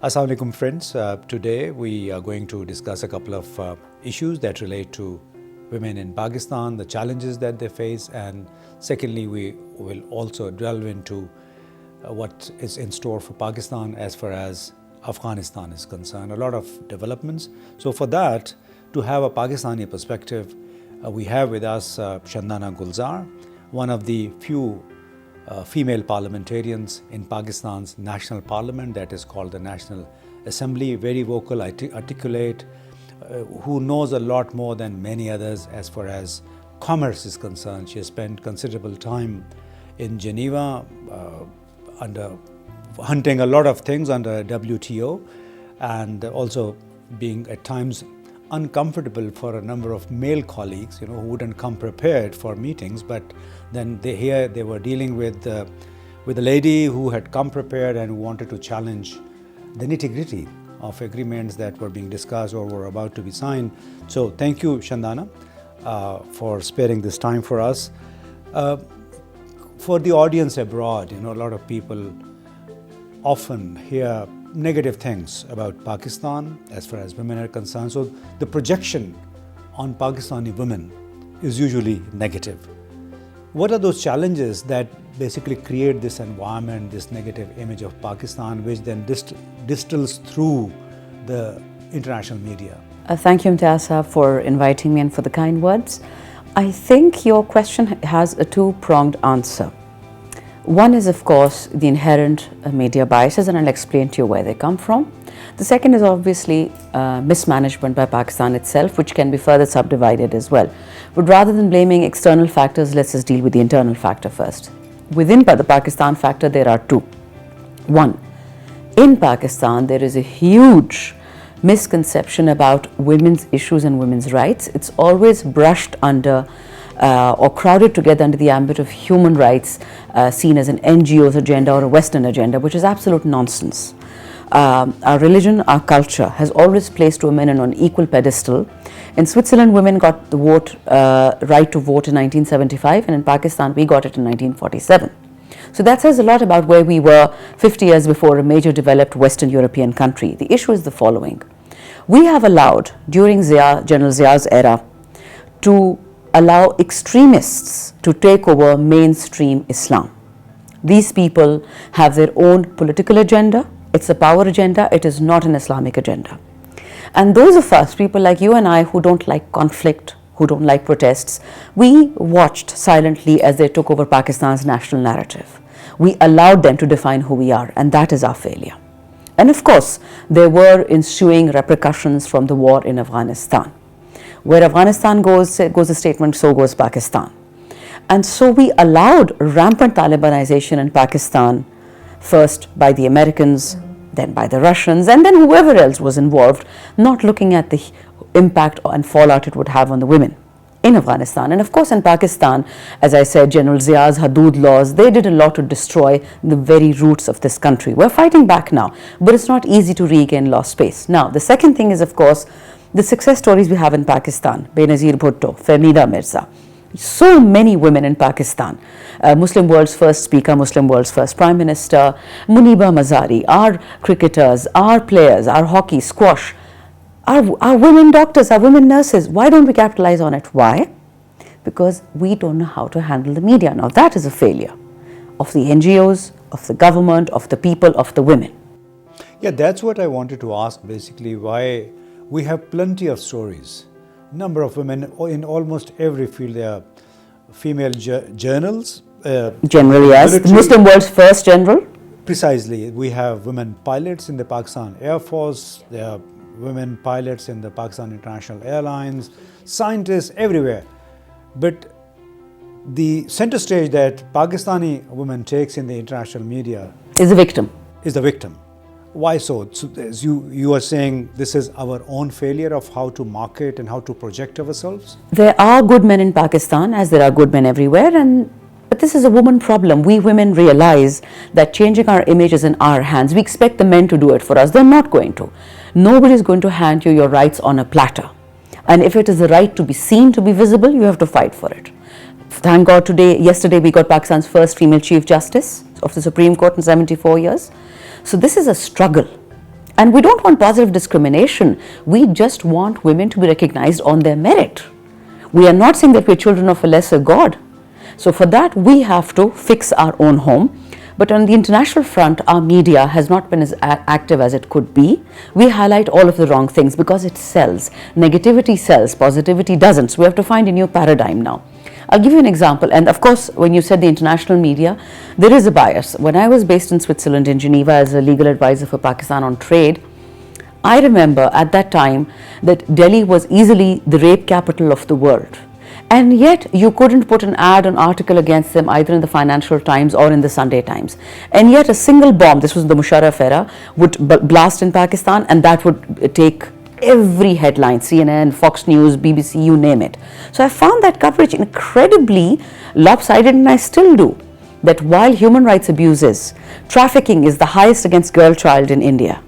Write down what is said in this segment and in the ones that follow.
Assalamu alaikum friends. Today we are going to discuss a couple of issues that relate to women in Pakistan, the challenges that they face, and secondly we will also delve into what is in store for Pakistan as far as Afghanistan is concerned. A lot of developments. So for that, to have a Pakistani perspective, we have with us Shandana Gulzar, one of the few female parliamentarians in Pakistan's national parliament, that is called the National Assembly, very vocal, articulate, who knows a lot more than many others as far as commerce is concerned. She has spent considerable time in Geneva under hunting a lot of things under WTO, and also being at times uncomfortable for a number of male colleagues, who wouldn't come prepared for meetings, but then they were dealing with a lady who had come prepared and who wanted to challenge the nitty-gritty of agreements that were being discussed or were about to be signed. So thank you, Shandana, for sparing this time for us. For the audience abroad, a lot of people often hear negative things about Pakistan as far as women are concerned. So the projection on Pakistani women is usually negative. What are those challenges that basically create this environment, this negative image of Pakistan, which then distills through the international media? Thank you, Imtiaz, for inviting me and for the kind words. I think your question has a two-pronged answer. One is, of course, the inherent media biases, and I'll explain to you where they come from. The second is obviously mismanagement by Pakistan itself, which can be further subdivided as well. But rather than blaming external factors, let's just deal with the internal factor first. Within the Pakistan factor, there are two. One, in Pakistan, there is a huge misconception about women's issues and women's rights. It's always brushed under or crowded together under the ambit of human rights, seen as an NGO's agenda or a Western agenda, which is absolute nonsense. Our religion, our culture has always placed women on an equal pedestal. In Switzerland, women got the right to vote in 1975, and in Pakistan, we got it in 1947. So that says a lot about where we were 50 years before a major developed Western European country. The issue is the following. We have allowed, during General Zia's era, to allow extremists to take over mainstream Islam. These people have their own political agenda. It's a power agenda. It is not an Islamic agenda. And those of us, people like you and I, who don't like conflict, who don't like protests, we watched silently as they took over Pakistan's national narrative. We allowed them to define who we are, and that is our failure. And of course, there were ensuing repercussions from the war in Afghanistan. Where Afghanistan goes a statement, so goes Pakistan. And so we allowed rampant Talibanization in Pakistan, first by the Americans, then by the Russians, and then whoever else was involved, not looking at the impact and fallout it would have on the women in Afghanistan. And of course in Pakistan, as I said, General Zia's Hudud laws, they did a lot to destroy the very roots of this country. We're fighting back now, but it's not easy to regain lost space. Now, the second thing is, of course, the success stories we have in Pakistan, Benazir Bhutto, Fahmida Mirza, so many women in Pakistan, Muslim world's first speaker, Muslim world's first prime minister, Muniba Mazari, our cricketers, our players, our hockey, squash, our women doctors, our women nurses. Why don't we capitalize on it? Why? Because we don't know how to handle the media. Now that is a failure of the NGOs, of the government, of the people, of the women. Yeah, that's what I wanted to ask, basically, why we have plenty of stories. Number of women in almost every field. There are female journals. General, yes. The Muslim world's first general. Precisely. We have women pilots in the Pakistan Air Force. There are women pilots in the Pakistan International Airlines. Scientists everywhere. But the center stage that Pakistani woman takes in the international media is the victim. Is the victim. Why so? So as you are saying, this is our own failure of how to market and how to project ourselves? There are good men in Pakistan, as there are good men everywhere, but this is a woman problem. We women realize that changing our image is in our hands. We expect the men to do it for us. They're not going to. Nobody is going to hand you your rights on a platter. And if it is the right to be seen, to be visible, you have to fight for it. Thank God yesterday we got Pakistan's first female Chief Justice of the Supreme Court in 74 years. So this is a struggle. And we don't want positive discrimination. We just want women to be recognized on their merit. We are not saying that we're children of a lesser God. So for that, we have to fix our own home. But on the international front, our media has not been as active as it could be. We highlight all of the wrong things because it sells. Negativity sells, positivity doesn't. So we have to find a new paradigm now. I'll give you an example. And of course, when you said the international media, there is a bias. When I was based in Switzerland, in Geneva, as a legal advisor for Pakistan on trade, I remember at that time that Delhi was easily the rape capital of the world. And yet you couldn't put an ad, an article against them either in the Financial Times or in the Sunday Times. And yet a single bomb, this was the Musharraf era, would blast in Pakistan, and that would take every headline, CNN, Fox News, BBC, you name it. So I found that coverage incredibly lopsided, and I still do. That while human rights abuses, trafficking is the highest against girl child in India,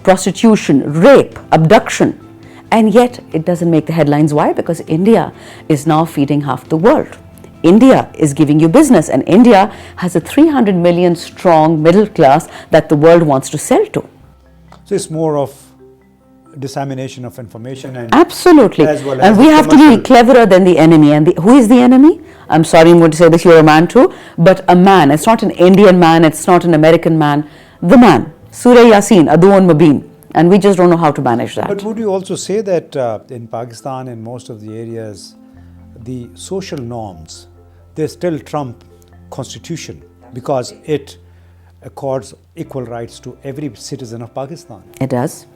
prostitution, rape, abduction, and yet it doesn't make the headlines. Why? Because India is now feeding half the world. India is giving you business, and India has a 300 million strong middle class that the world wants to sell to. So it's more of dissemination of information, and absolutely, as well and as we have to be cleverer than the enemy. And who is the enemy? I'm sorry, I'm going to say this, you're a man too, but a man. It's not an Indian man, it's not an American man. The man, Surah Yasin, Aduun Mubin. And we just don't know how to manage that. But would you also say that in Pakistan, in most of the areas, the social norms, they still trump constitution because it accords equal rights to every citizen of Pakistan? It does.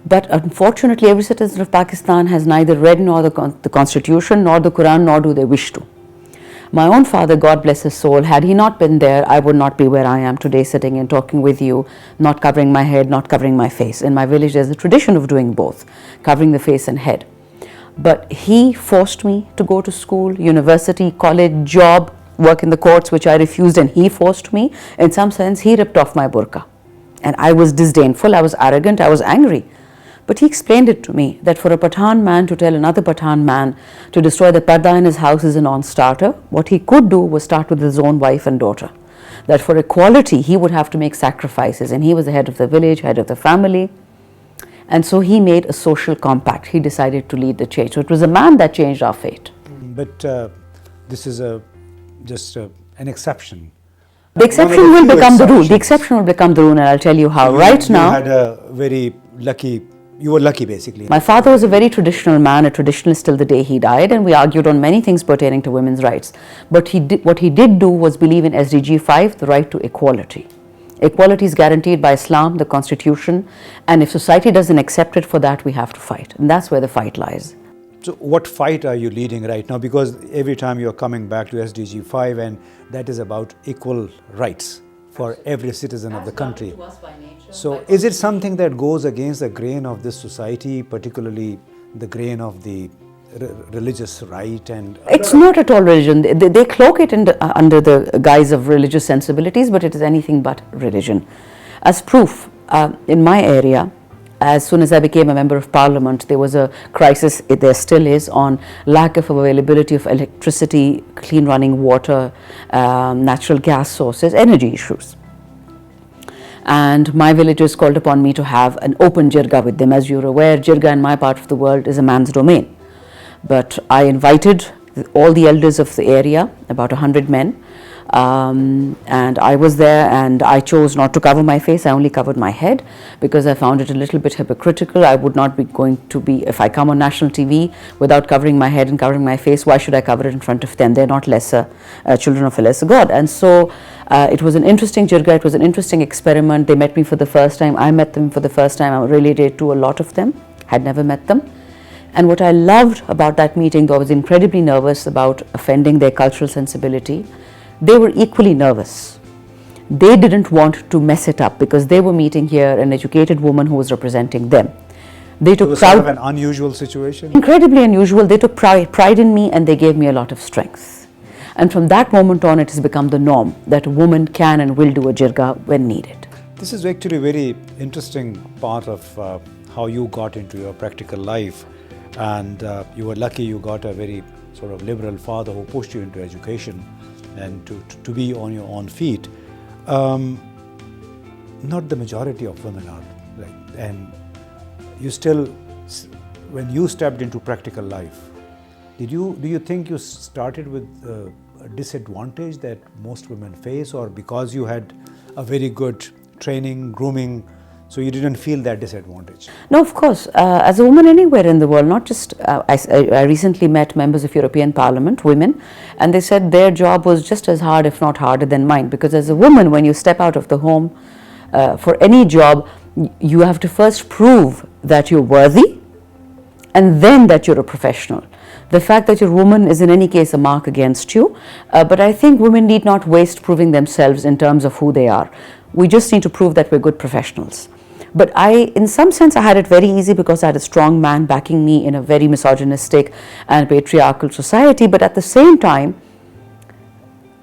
But unfortunately, every citizen of Pakistan has neither read nor the constitution, nor the Quran, nor do they wish to. My own father, God bless his soul, had he not been there, I would not be where I am today, sitting and talking with you, not covering my head, not covering my face. In my village, there's a tradition of doing both, covering the face and head. But he forced me to go to school, university, college, job, work in the courts, which I refused, and he forced me. In some sense, he ripped off my burqa. And I was disdainful, I was arrogant, I was angry. But he explained it to me that for a Pathan man to tell another Pathan man to destroy the parda in his house is a non-starter. What he could do was start with his own wife and daughter. That for equality, he would have to make sacrifices. And he was the head of the village, head of the family. And so he made a social compact. He decided to lead the change. So it was a man that changed our fate. But this is just an exception. The exception will become the rule. The exception will become the rule, and I'll tell you how. Right now, you had a very lucky. You were lucky, basically. My father was a very traditional man, a traditionalist till the day he died, and we argued on many things pertaining to women's rights. But what he did do was believe in SDG 5, the right to equality. Equality is guaranteed by Islam, the constitution, and if society doesn't accept it, for that we have to fight. And that's where the fight lies. So what fight are you leading right now? Because every time you're coming back to SDG 5, and that is about equal rights for every citizen of the country. So is it something that goes against the grain of this society, particularly the grain of the religious right? And it's not at all religion. They cloak it under the guise of religious sensibilities, but it is anything but religion. As proof, in my area, as soon as I became a member of parliament, there was a crisis, there still is, on lack of availability of electricity, clean running water, natural gas sources, energy issues. And my villagers called upon me to have an open jirga with them. As you're aware, jirga in my part of the world is a man's domain. But I invited all the elders of the area, about 100 men, and I was there, and I chose not to cover my face. I only covered my head because I found it a little bit hypocritical. I would not be going to be, if I come on national TV without covering my head and covering my face, why should I cover it in front of them? They're not lesser, children of a lesser God. And so it was an interesting jirga, it was an interesting experiment. They met me for the first time, I met them for the first time. I related to a lot of them, had never met them. And what I loved about that meeting, though I was incredibly nervous about offending their cultural sensibility, they were equally nervous. They didn't want to mess it up because they were meeting here an educated woman who was representing them. They took it was sort of an unusual situation? Incredibly unusual. They took pride in me, and they gave me a lot of strength. And from that moment on, it has become the norm that a woman can and will do a jirga when needed. This is actually a very interesting part of how you got into your practical life. And you were lucky you got a very sort of liberal father who pushed you into education and to be on your own feet. Not the majority of women are Right. And you still, when you stepped into practical life, do you think you started with a disadvantage that most women face, or because you had a very good training, grooming, so you didn't feel that disadvantage? No, of course. As a woman anywhere in the world, not just, I recently met members of European Parliament, women, and they said their job was just as hard, if not harder than mine. Because as a woman, when you step out of the home for any job, you have to first prove that you're worthy and then that you're a professional. The fact that you're a woman is in any case a mark against you, but I think women need not waste proving themselves in terms of who they are. We just need to prove that we're good professionals. But in some sense, I had it very easy because I had a strong man backing me in a very misogynistic and patriarchal society. But at the same time,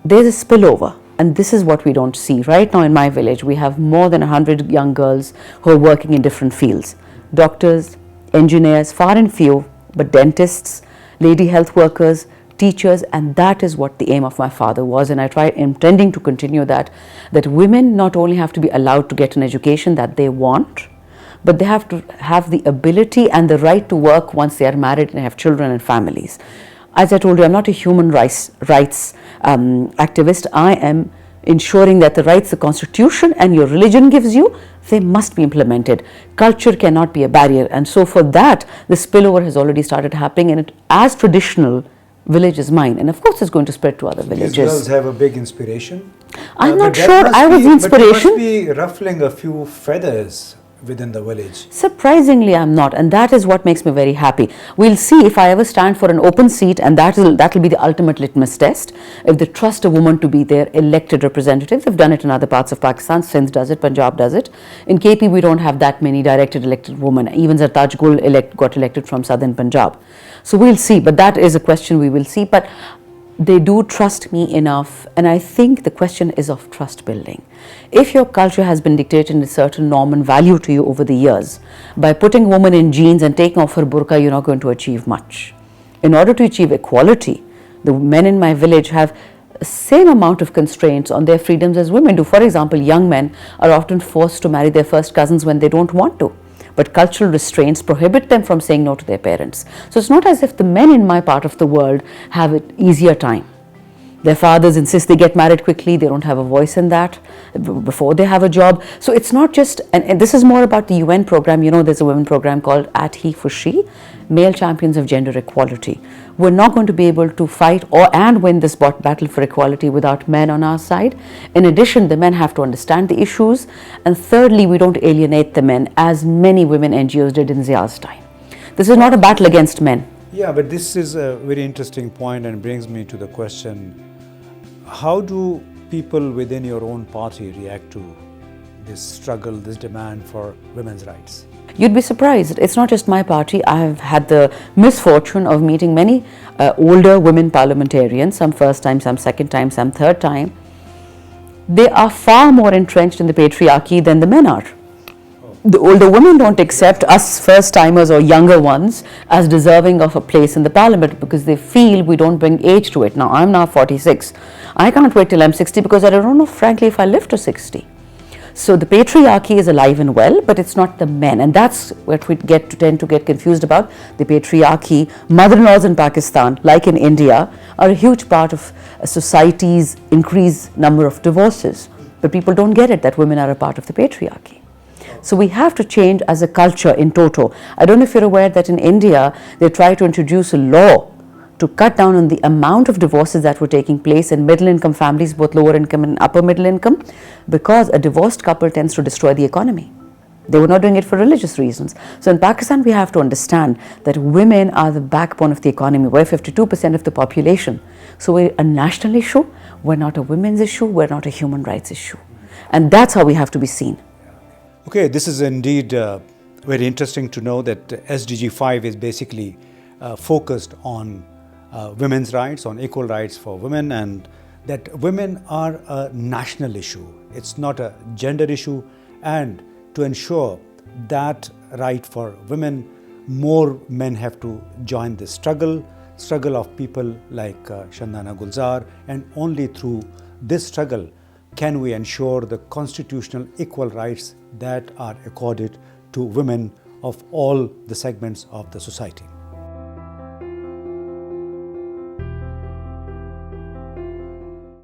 there's a spillover. And this is what we don't see. Right now in my village, we have more than 100 young girls who are working in different fields. Doctors, engineers, far and few, but dentists, lady health workers, teachers, and that is what the aim of my father was, and I try intending to continue that women not only have to be allowed to get an education that they want, but they have to have the ability and the right to work once they are married and have children and families. As I told you, I'm not a human rights activist. I am ensuring that the rights the Constitution and your religion gives you, they must be implemented. Culture cannot be a barrier, and so for that, the spillover has already started happening, and it, as traditional village is mine, and of course it's going to spread to other villages. These girls have a big inspiration. I'm not sure I was the inspiration. But you must be ruffling a few feathers within the village. Surprisingly, I'm not, and that is what makes me very happy. We'll see if I ever stand for an open seat, and that will be the ultimate litmus test. If they trust a woman to be their elected representative, they've done it in other parts of Pakistan. Sindh does it, Punjab does it. In KP, we don't have that many directed elected women. Even Zartaj Gul got elected from southern Punjab. So we'll see, but that is a question we will see. But they do trust me enough, and I think the question is of trust building. If your culture has been dictated in a certain norm and value to you over the years, by putting a woman in jeans and taking off her burqa, you're not going to achieve much. In order to achieve equality, the men in my village have the same amount of constraints on their freedoms as women do. For example, young men are often forced to marry their first cousins when they don't want to, but cultural restraints prohibit them from saying no to their parents. So it's not as if the men in my part of the world have an easier time. Their fathers insist they get married quickly, they don't have a voice in that before they have a job. So it's not just, and this is more about the UN program. You know, there's a women program called At He for She, Male Champions of Gender Equality. We're not going to be able to fight and win this battle for equality without men on our side. In addition, the men have to understand the issues. And thirdly, we don't alienate the men as many women NGOs did in Zia's time. This is not a battle against men. Yeah, but this is a very interesting point and brings me to the question, how do people within your own party react to this struggle, this demand for women's rights? You'd be surprised. It's not just my party. I have had the misfortune of meeting many older women parliamentarians, some first time, some second time, some third time. They are far more entrenched in the patriarchy than the men are. The older women don't accept us first timers or younger ones as deserving of a place in the parliament because they feel we don't bring age to it. Now, I'm now 46. I can't wait till I'm 60 because I don't know, frankly, if I live to 60. So the patriarchy is alive and well, but it's not the men, and that's what we tend to get confused about. The patriarchy, mother-in-laws in Pakistan, like in India, are a huge part of society's increased number of divorces. But people don't get it that women are a part of the patriarchy. So we have to change as a culture in toto. I don't know if you're aware that in India, they try to introduce a law to cut down on the amount of divorces that were taking place in middle income families, both lower income and upper middle income, because a divorced couple tends to destroy the economy. They were not doing it for religious reasons. So in Pakistan, we have to understand that women are the backbone of the economy. We're 52% of the population. So we're a national issue. We're not a women's issue. We're not a human rights issue. And that's how we have to be seen. Okay, this is indeed very interesting to know that SDG 5 is basically focused on women's rights, on equal rights for women, and that women are a national issue. It's not a gender issue, and to ensure that right for women, more men have to join this struggle of people like Shandana Gulzar, and only through this struggle can we ensure the constitutional equal rights that are accorded to women of all the segments of the society.